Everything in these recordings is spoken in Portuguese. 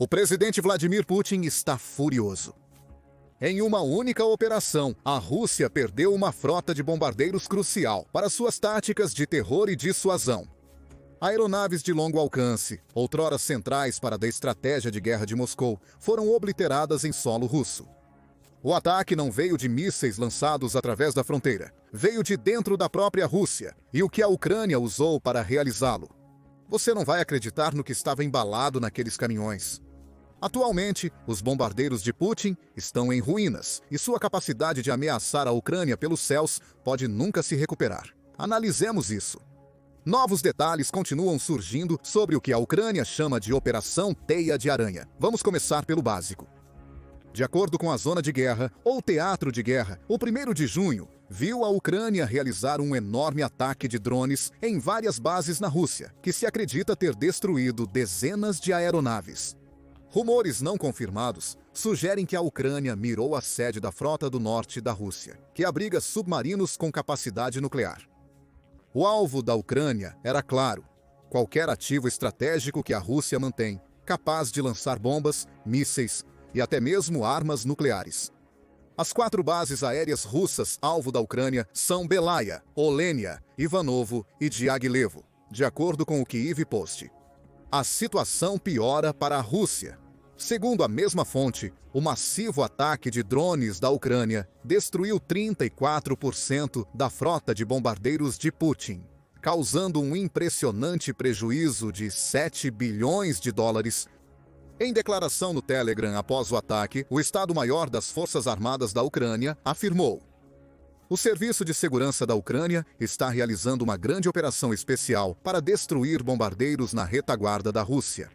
O presidente Vladimir Putin está furioso. Em uma única operação, a Rússia perdeu uma frota de bombardeiros crucial para suas táticas de terror e dissuasão. Aeronaves de longo alcance, outrora centrais para a estratégia de guerra de Moscou, foram obliteradas em solo russo. O ataque não veio de mísseis lançados através da fronteira, veio de dentro da própria Rússia e o que a Ucrânia usou para realizá-lo. Você não vai acreditar no que estava embalado naqueles caminhões. Atualmente, os bombardeiros de Putin estão em ruínas e sua capacidade de ameaçar a Ucrânia pelos céus pode nunca se recuperar. Analisemos isso. Novos detalhes continuam surgindo sobre o que a Ucrânia chama de Operação Teia de Aranha. Vamos começar pelo básico. De acordo com a zona de guerra, ou teatro de guerra, o 1º de junho viu a Ucrânia realizar um enorme ataque de drones em várias bases na Rússia, que se acredita ter destruído dezenas de aeronaves. Rumores não confirmados sugerem que a Ucrânia mirou a sede da Frota do Norte da Rússia, que abriga submarinos com capacidade nuclear. O alvo da Ucrânia era claro: qualquer ativo estratégico que a Rússia mantém, capaz de lançar bombas, mísseis e até mesmo armas nucleares. As 4 bases aéreas russas alvo da Ucrânia são Belaya, Olenia, Ivanovo e Diaghilevo, de acordo com o Kyiv Post. A situação piora para a Rússia. Segundo a mesma fonte, o massivo ataque de drones da Ucrânia destruiu 34% da frota de bombardeiros de Putin, causando um impressionante prejuízo de 7 bilhões de dólares. Em declaração no Telegram após o ataque, o Estado-Maior das Forças Armadas da Ucrânia afirmou: o Serviço de Segurança da Ucrânia está realizando uma grande operação especial para destruir bombardeiros na retaguarda da Rússia.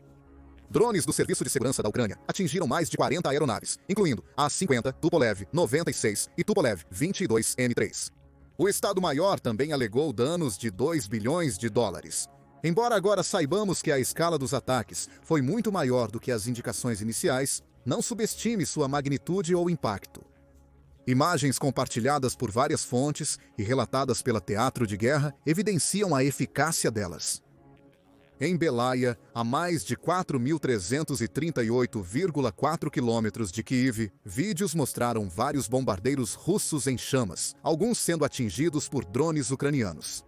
Drones do Serviço de Segurança da Ucrânia atingiram mais de 40 aeronaves, incluindo a A-50, Tupolev 96 e Tupolev 22N3. O Estado-Maior também alegou danos de 2 bilhões de dólares. Embora agora saibamos que a escala dos ataques foi muito maior do que as indicações iniciais, não subestime sua magnitude ou impacto. Imagens compartilhadas por várias fontes e relatadas pela Teatro de Guerra evidenciam a eficácia delas. Em Belaya, a mais de 4.338,4 quilômetros de Kyiv, vídeos mostraram vários bombardeiros russos em chamas, alguns sendo atingidos por drones ucranianos.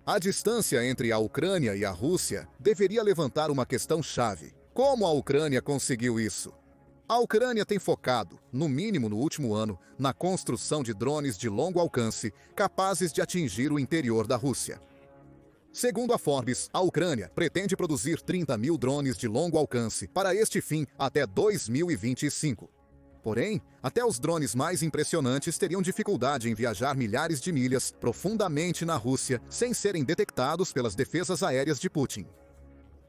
A distância entre a Ucrânia e a Rússia deveria levantar uma questão-chave: como a Ucrânia conseguiu isso? A Ucrânia tem focado, no mínimo no último ano, na construção de drones de longo alcance capazes de atingir o interior da Rússia. Segundo a Forbes, a Ucrânia pretende produzir 30 mil drones de longo alcance para este fim até 2025. Porém, até os drones mais impressionantes teriam dificuldade em viajar milhares de milhas profundamente na Rússia sem serem detectados pelas defesas aéreas de Putin.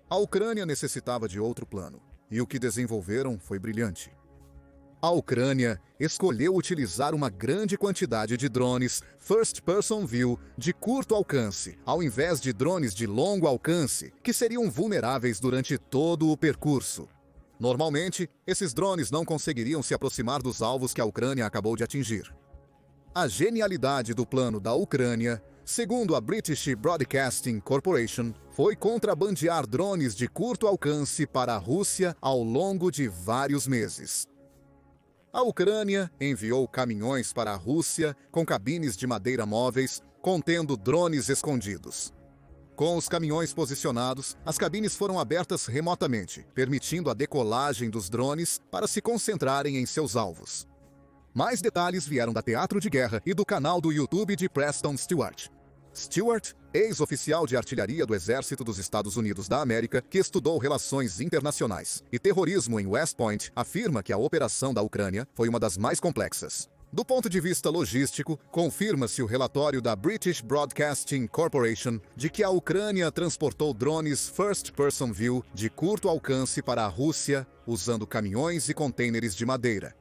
A Ucrânia necessitava de outro plano. E o que desenvolveram foi brilhante. A Ucrânia escolheu utilizar uma grande quantidade de drones First Person View de curto alcance, ao invés de drones de longo alcance, que seriam vulneráveis durante todo o percurso. Normalmente, esses drones não conseguiriam se aproximar dos alvos que a Ucrânia acabou de atingir. A genialidade do plano da Ucrânia, segundo a British Broadcasting Corporation, foi contrabandear drones de curto alcance para a Rússia ao longo de vários meses. A Ucrânia enviou caminhões para a Rússia com cabines de madeira móveis contendo drones escondidos. Com os caminhões posicionados, as cabines foram abertas remotamente, permitindo a decolagem dos drones para se concentrarem em seus alvos. Mais detalhes vieram da Teatro de Guerra e do canal do YouTube de Preston Stewart. Stewart, ex-oficial de artilharia do Exército dos Estados Unidos da América, que estudou relações internacionais e terrorismo em West Point, afirma que a operação da Ucrânia foi uma das mais complexas. Do ponto de vista logístico, confirma-se o relatório da British Broadcasting Corporation de que a Ucrânia transportou drones First Person View de curto alcance para a Rússia, usando caminhões e contêineres de madeira.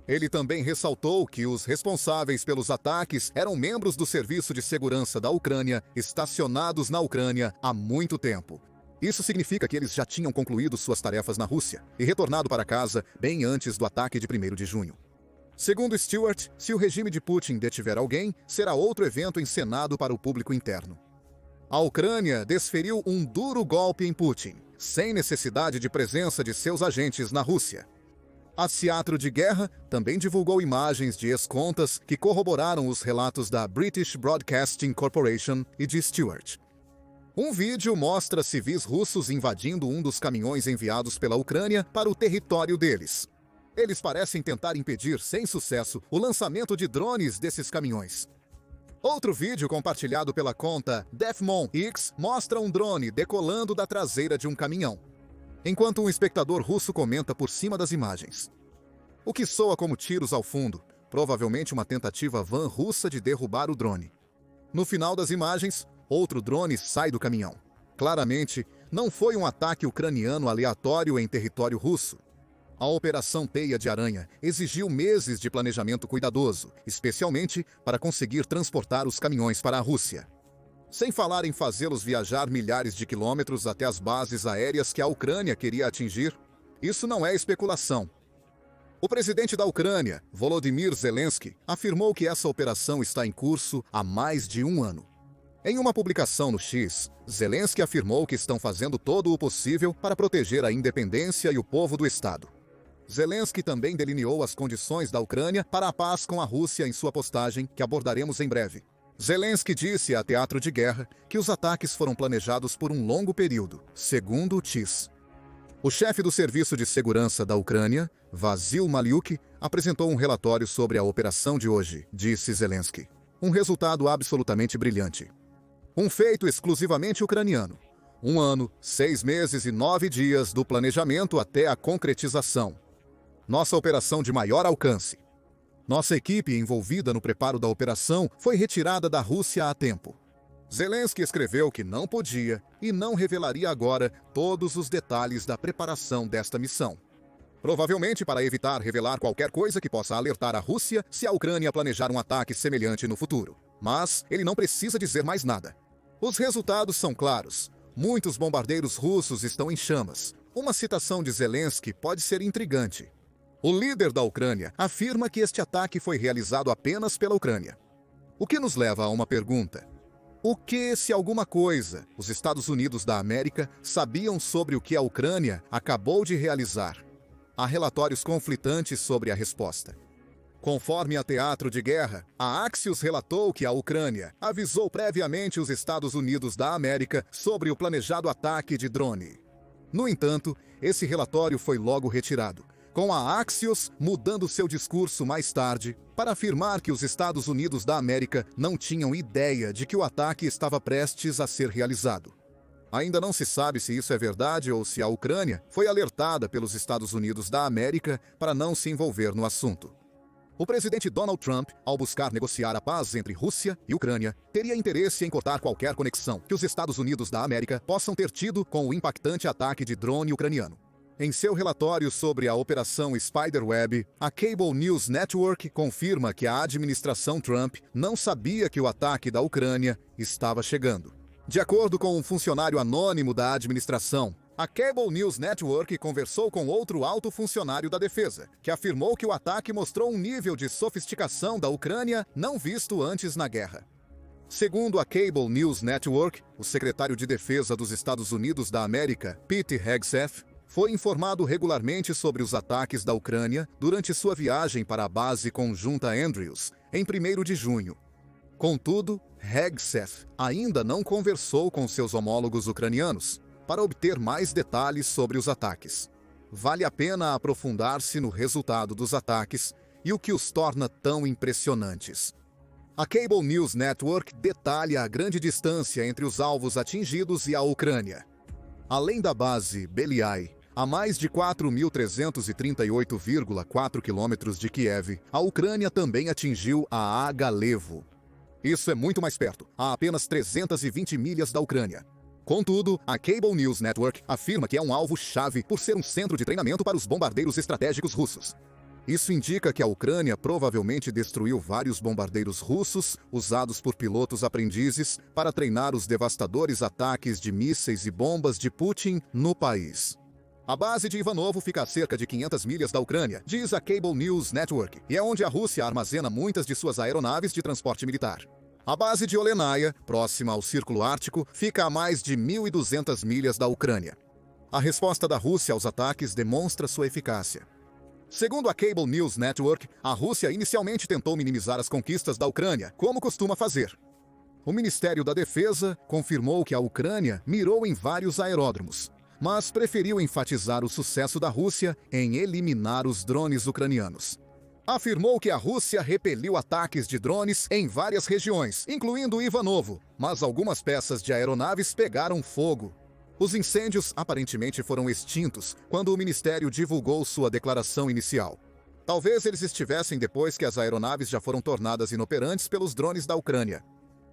Ele também ressaltou que os responsáveis pelos ataques eram membros do Serviço de Segurança da Ucrânia, estacionados na Ucrânia há muito tempo. Isso significa que eles já tinham concluído suas tarefas na Rússia e retornado para casa bem antes do ataque de 1º de junho. Segundo Stewart, se o regime de Putin detiver alguém, será outro evento encenado para o público interno. A Ucrânia desferiu um duro golpe em Putin, sem necessidade de presença de seus agentes na Rússia. A Teatro de Guerra também divulgou imagens de ex-contas que corroboraram os relatos da British Broadcasting Corporation e de Stewart. Um vídeo mostra civis russos invadindo um dos caminhões enviados pela Ucrânia para o território deles. Eles parecem tentar impedir, sem sucesso, o lançamento de drones desses caminhões. Outro vídeo compartilhado pela conta DefMonX mostra um drone decolando da traseira de um caminhão, enquanto um espectador russo comenta por cima das imagens. O que soa como tiros ao fundo, provavelmente uma tentativa vã russa de derrubar o drone. No final das imagens, outro drone sai do caminhão. Claramente, não foi um ataque ucraniano aleatório em território russo. A Operação Teia de Aranha exigiu meses de planejamento cuidadoso, especialmente para conseguir transportar os caminhões para a Rússia. Sem falar em fazê-los viajar milhares de quilômetros até as bases aéreas que a Ucrânia queria atingir, isso não é especulação. O presidente da Ucrânia, Volodymyr Zelensky, afirmou que essa operação está em curso há mais de um ano. Em uma publicação no X, Zelensky afirmou que estão fazendo todo o possível para proteger a independência e o povo do Estado. Zelensky também delineou as condições da Ucrânia para a paz com a Rússia em sua postagem, que abordaremos em breve. Zelensky disse à Teatro de Guerra que os ataques foram planejados por um longo período, segundo o TIS. O chefe do Serviço de Segurança da Ucrânia, Vasyl Maliuk, apresentou um relatório sobre a operação de hoje, disse Zelensky. Um resultado absolutamente brilhante. Um feito exclusivamente ucraniano. 1 ano, 6 meses e 9 dias do planejamento até a concretização. Nossa operação de maior alcance. Nossa equipe envolvida no preparo da operação foi retirada da Rússia a tempo. Zelensky escreveu que não podia e não revelaria agora todos os detalhes da preparação desta missão. Provavelmente para evitar revelar qualquer coisa que possa alertar a Rússia se a Ucrânia planejar um ataque semelhante no futuro. Mas ele não precisa dizer mais nada. Os resultados são claros. Muitos bombardeiros russos estão em chamas. Uma citação de Zelensky pode ser intrigante. O líder da Ucrânia afirma que este ataque foi realizado apenas pela Ucrânia. O que nos leva a uma pergunta. O que, se alguma coisa, os Estados Unidos da América sabiam sobre o que a Ucrânia acabou de realizar? Há relatórios conflitantes sobre a resposta. Conforme a Teatro de Guerra, a Axios relatou que a Ucrânia avisou previamente os Estados Unidos da América sobre o planejado ataque de drone. No entanto, esse relatório foi logo retirado, com a Axios mudando seu discurso mais tarde para afirmar que os Estados Unidos da América não tinham ideia de que o ataque estava prestes a ser realizado. Ainda não se sabe se isso é verdade ou se a Ucrânia foi alertada pelos Estados Unidos da América para não se envolver no assunto. O presidente Donald Trump, ao buscar negociar a paz entre Rússia e Ucrânia, teria interesse em cortar qualquer conexão que os Estados Unidos da América possam ter tido com o impactante ataque de drone ucraniano. Em seu relatório sobre a Operação Spiderweb, a Cable News Network confirma que a administração Trump não sabia que o ataque da Ucrânia estava chegando. De acordo com um funcionário anônimo da administração, a Cable News Network conversou com outro alto funcionário da defesa, que afirmou que o ataque mostrou um nível de sofisticação da Ucrânia não visto antes na guerra. Segundo a Cable News Network, o secretário de Defesa dos Estados Unidos da América, Pete Hegseth, foi informado regularmente sobre os ataques da Ucrânia durante sua viagem para a base conjunta Andrews, em 1º de junho. Contudo, Hegseth ainda não conversou com seus homólogos ucranianos para obter mais detalhes sobre os ataques. Vale a pena aprofundar-se no resultado dos ataques e o que os torna tão impressionantes. A Cable News Network detalha a grande distância entre os alvos atingidos e a Ucrânia. Além da base Belyaev, a mais de 4.338,4 quilômetros de Kiev, a Ucrânia também atingiu a Agalevo. Isso é muito mais perto, a apenas 320 milhas da Ucrânia. Contudo, a Cable News Network afirma que é um alvo-chave por ser um centro de treinamento para os bombardeiros estratégicos russos. Isso indica que a Ucrânia provavelmente destruiu vários bombardeiros russos usados por pilotos aprendizes para treinar os devastadores ataques de mísseis e bombas de Putin no país. A base de Ivanovo fica a cerca de 500 milhas da Ucrânia, diz a Cable News Network, e é onde a Rússia armazena muitas de suas aeronaves de transporte militar. A base de Olenaya, próxima ao Círculo Ártico, fica a mais de 1.200 milhas da Ucrânia. A resposta da Rússia aos ataques demonstra sua eficácia. Segundo a Cable News Network, a Rússia inicialmente tentou minimizar as conquistas da Ucrânia, como costuma fazer. O Ministério da Defesa confirmou que a Ucrânia mirou em vários aeródromos, mas preferiu enfatizar o sucesso da Rússia em eliminar os drones ucranianos. Afirmou que a Rússia repeliu ataques de drones em várias regiões, incluindo Ivanovo, mas algumas peças de aeronaves pegaram fogo. Os incêndios aparentemente foram extintos quando o ministério divulgou sua declaração inicial. Talvez eles estivessem depois que as aeronaves já foram tornadas inoperantes pelos drones da Ucrânia.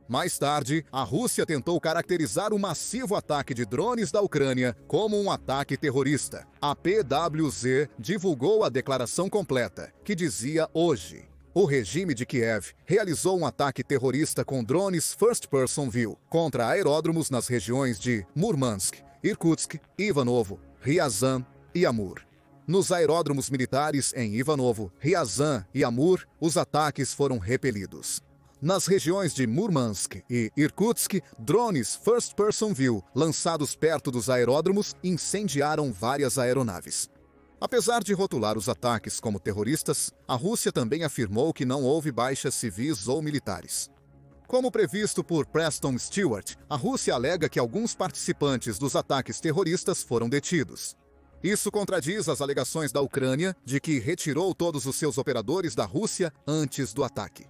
Mais tarde, a Rússia tentou caracterizar o massivo ataque de drones da Ucrânia como um ataque terrorista. A PWZ divulgou a declaração completa, que dizia hoje: o regime de Kiev realizou um ataque terrorista com drones First Person View contra aeródromos nas regiões de Murmansk, Irkutsk, Ivanovo, Ryazan e Amur. Nos aeródromos militares em Ivanovo, Ryazan e Amur, os ataques foram repelidos. Nas regiões de Murmansk e Irkutsk, drones First Person View lançados perto dos aeródromos incendiaram várias aeronaves. Apesar de rotular os ataques como terroristas, a Rússia também afirmou que não houve baixas civis ou militares. Como previsto por Preston Stewart, a Rússia alega que alguns participantes dos ataques terroristas foram detidos. Isso contradiz as alegações da Ucrânia de que retirou todos os seus operadores da Rússia antes do ataque.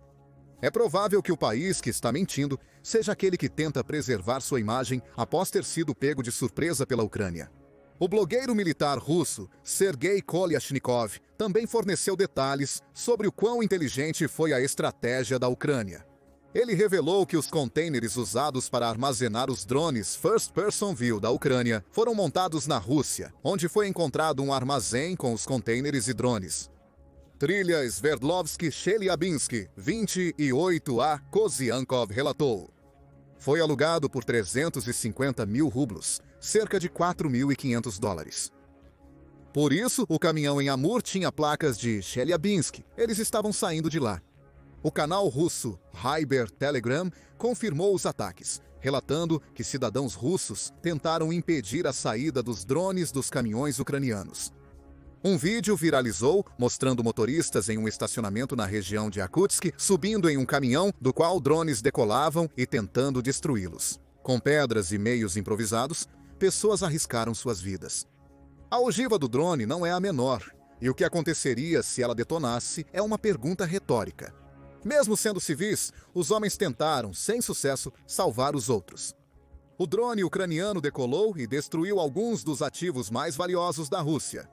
É provável que o país que está mentindo seja aquele que tenta preservar sua imagem após ter sido pego de surpresa pela Ucrânia. O blogueiro militar russo Sergei Kolyashnikov também forneceu detalhes sobre o quão inteligente foi a estratégia da Ucrânia. Ele revelou que os contêineres usados para armazenar os drones First Person View da Ucrânia foram montados na Rússia, onde foi encontrado um armazém com os contêineres e drones. Trilha Sverdlovsky Chelyabinsk, 28A Koziankov relatou. Foi alugado por 350 mil rublos, cerca de $4.500. Por isso, o caminhão em Amur tinha placas de Chelyabinsk. Eles estavam saindo de lá. O canal russo Hyber Telegram confirmou os ataques, relatando que cidadãos russos tentaram impedir a saída dos drones dos caminhões ucranianos. Um vídeo viralizou mostrando motoristas em um estacionamento na região de Yakutsk subindo em um caminhão do qual drones decolavam e tentando destruí-los. Com pedras e meios improvisados, pessoas arriscaram suas vidas. A ogiva do drone não é a menor, e o que aconteceria se ela detonasse é uma pergunta retórica. Mesmo sendo civis, os homens tentaram, sem sucesso, salvar os outros. O drone ucraniano decolou e destruiu alguns dos ativos mais valiosos da Rússia.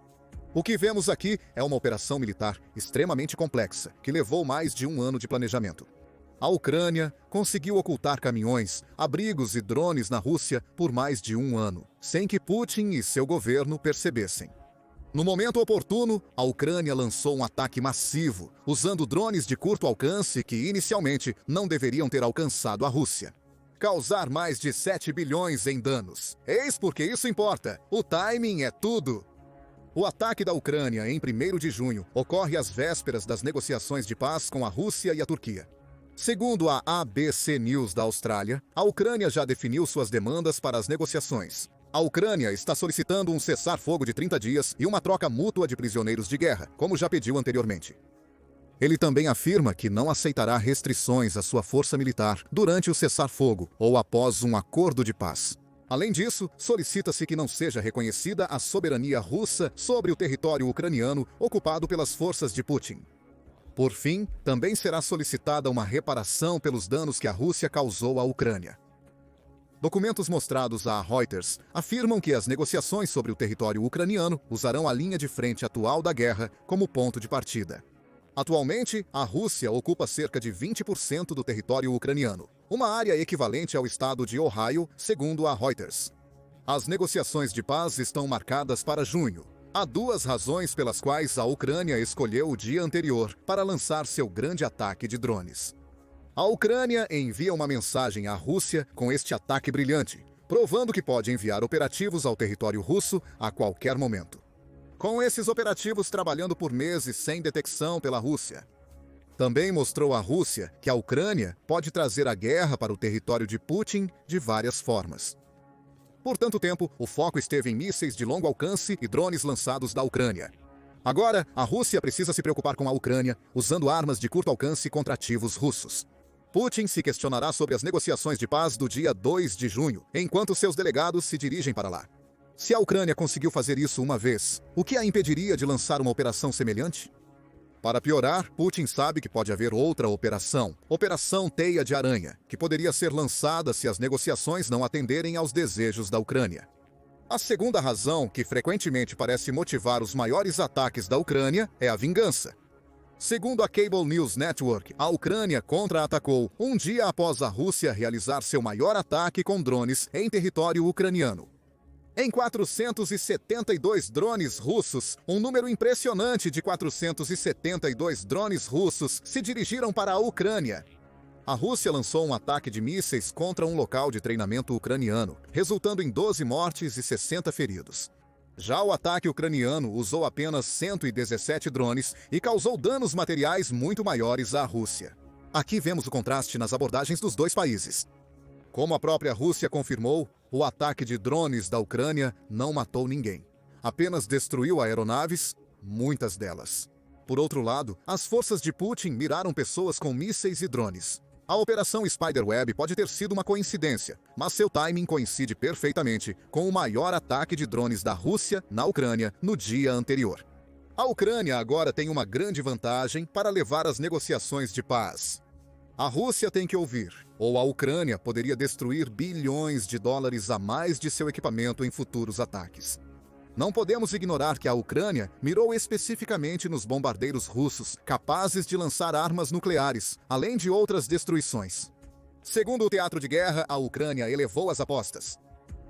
O que vemos aqui é uma operação militar extremamente complexa, que levou mais de um ano de planejamento. A Ucrânia conseguiu ocultar caminhões, abrigos e drones na Rússia por mais de um ano, sem que Putin e seu governo percebessem. No momento oportuno, a Ucrânia lançou um ataque massivo, usando drones de curto alcance que inicialmente não deveriam ter alcançado a Rússia. Causar mais de 7 bilhões em danos. Eis porque isso importa. O timing é tudo. O ataque da Ucrânia em 1º de junho ocorre às vésperas das negociações de paz com a Rússia e a Turquia. Segundo a ABC News da Austrália, a Ucrânia já definiu suas demandas para as negociações. A Ucrânia está solicitando um cessar-fogo de 30 dias e uma troca mútua de prisioneiros de guerra, como já pediu anteriormente. Ele também afirma que não aceitará restrições à sua força militar durante o cessar-fogo ou após um acordo de paz. Além disso, solicita-se que não seja reconhecida a soberania russa sobre o território ucraniano ocupado pelas forças de Putin. Por fim, também será solicitada uma reparação pelos danos que a Rússia causou à Ucrânia. Documentos mostrados à Reuters afirmam que as negociações sobre o território ucraniano usarão a linha de frente atual da guerra como ponto de partida. Atualmente, a Rússia ocupa cerca de 20% do território ucraniano, uma área equivalente ao estado de Ohio, segundo a Reuters. As negociações de paz estão marcadas para junho. Há duas razões pelas quais a Ucrânia escolheu o dia anterior para lançar seu grande ataque de drones. A Ucrânia envia uma mensagem à Rússia com este ataque brilhante, provando que pode enviar operativos ao território russo a qualquer momento. Com esses operativos trabalhando por meses sem detecção pela Rússia. Também mostrou à Rússia que a Ucrânia pode trazer a guerra para o território de Putin de várias formas. Por tanto tempo, o foco esteve em mísseis de longo alcance e drones lançados da Ucrânia. Agora, a Rússia precisa se preocupar com a Ucrânia, usando armas de curto alcance contra ativos russos. Putin se questionará sobre as negociações de paz do dia 2 de junho, enquanto seus delegados se dirigem para lá. Se a Ucrânia conseguiu fazer isso uma vez, o que a impediria de lançar uma operação semelhante? Para piorar, Putin sabe que pode haver outra operação, Operação Teia de Aranha, que poderia ser lançada se as negociações não atenderem aos desejos da Ucrânia. A segunda razão, que frequentemente parece motivar os maiores ataques da Ucrânia, é a vingança. Segundo a Cable News Network, a Ucrânia contra-atacou um dia após a Rússia realizar seu maior ataque com drones em território ucraniano. Em 472 drones russos, um número impressionante de 472 drones russos se dirigiram para a Ucrânia. A Rússia lançou um ataque de mísseis contra um local de treinamento ucraniano, resultando em 12 mortes e 60 feridos. Já o ataque ucraniano usou apenas 117 drones e causou danos materiais muito maiores à Rússia. Aqui vemos o contraste nas abordagens dos dois países. Como a própria Rússia confirmou, o ataque de drones da Ucrânia não matou ninguém. Apenas destruiu aeronaves, muitas delas. Por outro lado, as forças de Putin miraram pessoas com mísseis e drones. A operação Spiderweb pode ter sido uma coincidência, mas seu timing coincide perfeitamente com o maior ataque de drones da Rússia na Ucrânia no dia anterior. A Ucrânia agora tem uma grande vantagem para levar as negociações de paz. A Rússia tem que ouvir, ou a Ucrânia poderia destruir bilhões de dólares a mais de seu equipamento em futuros ataques. Não podemos ignorar que a Ucrânia mirou especificamente nos bombardeiros russos, capazes de lançar armas nucleares, além de outras destruições. Segundo o teatro de guerra, a Ucrânia elevou as apostas.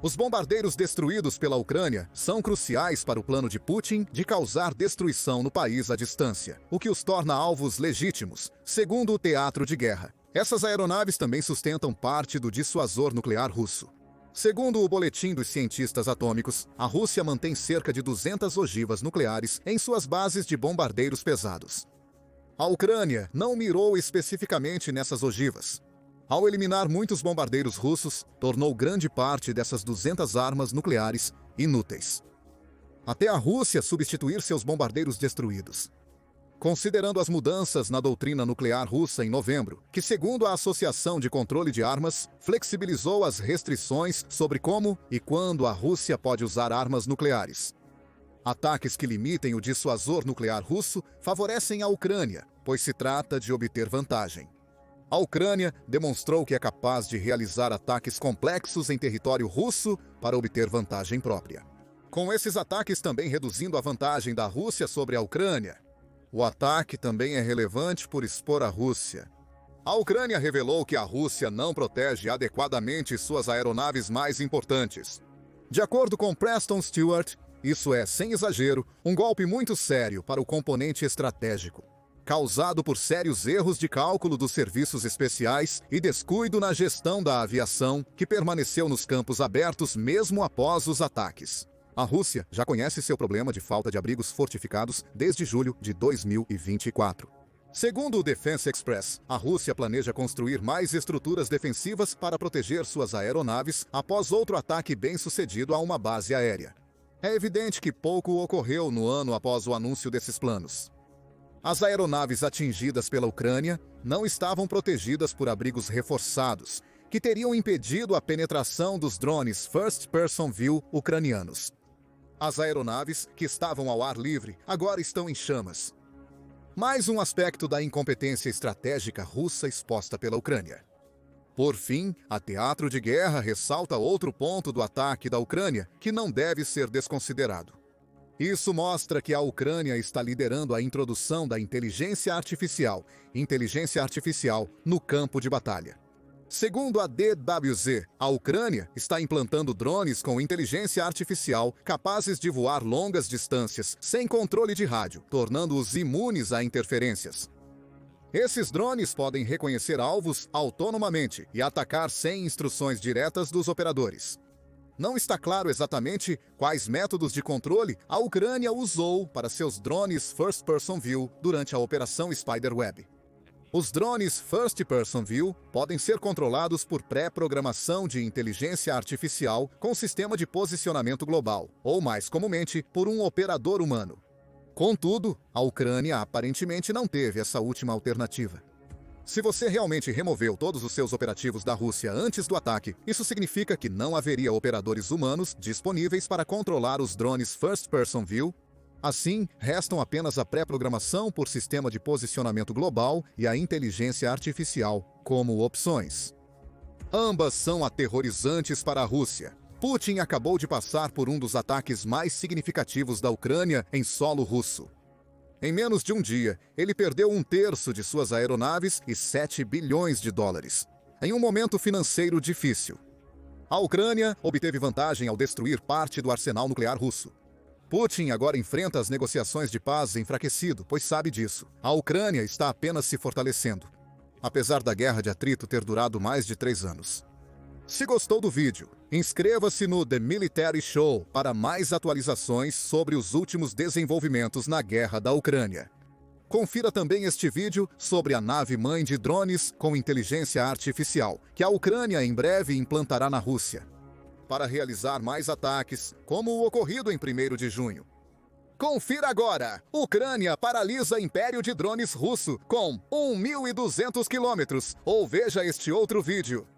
Os bombardeiros destruídos pela Ucrânia são cruciais para o plano de Putin de causar destruição no país à distância, o que os torna alvos legítimos, segundo o teatro de guerra. Essas aeronaves também sustentam parte do dissuasor nuclear russo. Segundo o boletim dos cientistas atômicos, a Rússia mantém cerca de 200 ogivas nucleares em suas bases de bombardeiros pesados. A Ucrânia não mirou especificamente nessas ogivas. Ao eliminar muitos bombardeiros russos, tornou grande parte dessas 200 armas nucleares inúteis. Até a Rússia substituir seus bombardeiros destruídos. Considerando as mudanças na doutrina nuclear russa em novembro, que, segundo a Associação de Controle de Armas, flexibilizou as restrições sobre como e quando a Rússia pode usar armas nucleares. Ataques que limitem o dissuasor nuclear russo favorecem a Ucrânia, pois se trata de obter vantagem. A Ucrânia demonstrou que é capaz de realizar ataques complexos em território russo para obter vantagem própria. Com esses ataques também reduzindo a vantagem da Rússia sobre a Ucrânia. O ataque também é relevante por expor a Rússia. A Ucrânia revelou que a Rússia não protege adequadamente suas aeronaves mais importantes. De acordo com Preston Stewart, isso é, sem exagero, um golpe muito sério para o componente estratégico, causado por sérios erros de cálculo dos serviços especiais e descuido na gestão da aviação, que permaneceu nos campos abertos mesmo após os ataques. A Rússia já conhece seu problema de falta de abrigos fortificados desde julho de 2024. Segundo o Defense Express, a Rússia planeja construir mais estruturas defensivas para proteger suas aeronaves após outro ataque bem-sucedido a uma base aérea. É evidente que pouco ocorreu no ano após o anúncio desses planos. As aeronaves atingidas pela Ucrânia não estavam protegidas por abrigos reforçados, que teriam impedido a penetração dos drones First Person View ucranianos. As aeronaves, que estavam ao ar livre, agora estão em chamas. Mais um aspecto da incompetência estratégica russa exposta pela Ucrânia. Por fim, a teatro de guerra ressalta outro ponto do ataque da Ucrânia que não deve ser desconsiderado. Isso mostra que a Ucrânia está liderando a introdução da inteligência artificial no campo de batalha. Segundo a DWZ, a Ucrânia está implantando drones com inteligência artificial capazes de voar longas distâncias sem controle de rádio, tornando-os imunes a interferências. Esses drones podem reconhecer alvos autonomamente e atacar sem instruções diretas dos operadores. Não está claro exatamente quais métodos de controle a Ucrânia usou para seus drones First Person View durante a Operação Spiderweb. Os drones First Person View podem ser controlados por pré-programação de inteligência artificial com sistema de posicionamento global, ou mais comumente, por um operador humano. Contudo, a Ucrânia aparentemente não teve essa última alternativa. Se você realmente removeu todos os seus operativos da Rússia antes do ataque, isso significa que não haveria operadores humanos disponíveis para controlar os drones First Person View. Assim, restam apenas a pré-programação por sistema de posicionamento global e a inteligência artificial como opções. Ambas são aterrorizantes para a Rússia. Putin acabou de passar por um dos ataques mais significativos da Ucrânia em solo russo. Em menos de um dia, ele perdeu 1/3 de suas aeronaves e 7 bilhões de dólares, em um momento financeiro difícil. A Ucrânia obteve vantagem ao destruir parte do arsenal nuclear russo. Putin agora enfrenta as negociações de paz enfraquecido, pois sabe disso. A Ucrânia está apenas se fortalecendo, apesar da guerra de atrito ter durado mais de 3 anos. Se gostou do vídeo, inscreva-se no The Military Show para mais atualizações sobre os últimos desenvolvimentos na guerra da Ucrânia. Confira também este vídeo sobre a nave-mãe de drones com inteligência artificial, que a Ucrânia em breve implantará na Rússia, para realizar mais ataques, como o ocorrido em 1º de junho. Confira agora! Ucrânia paralisa império de drones russo com 1.200 quilômetros. Ou veja este outro vídeo.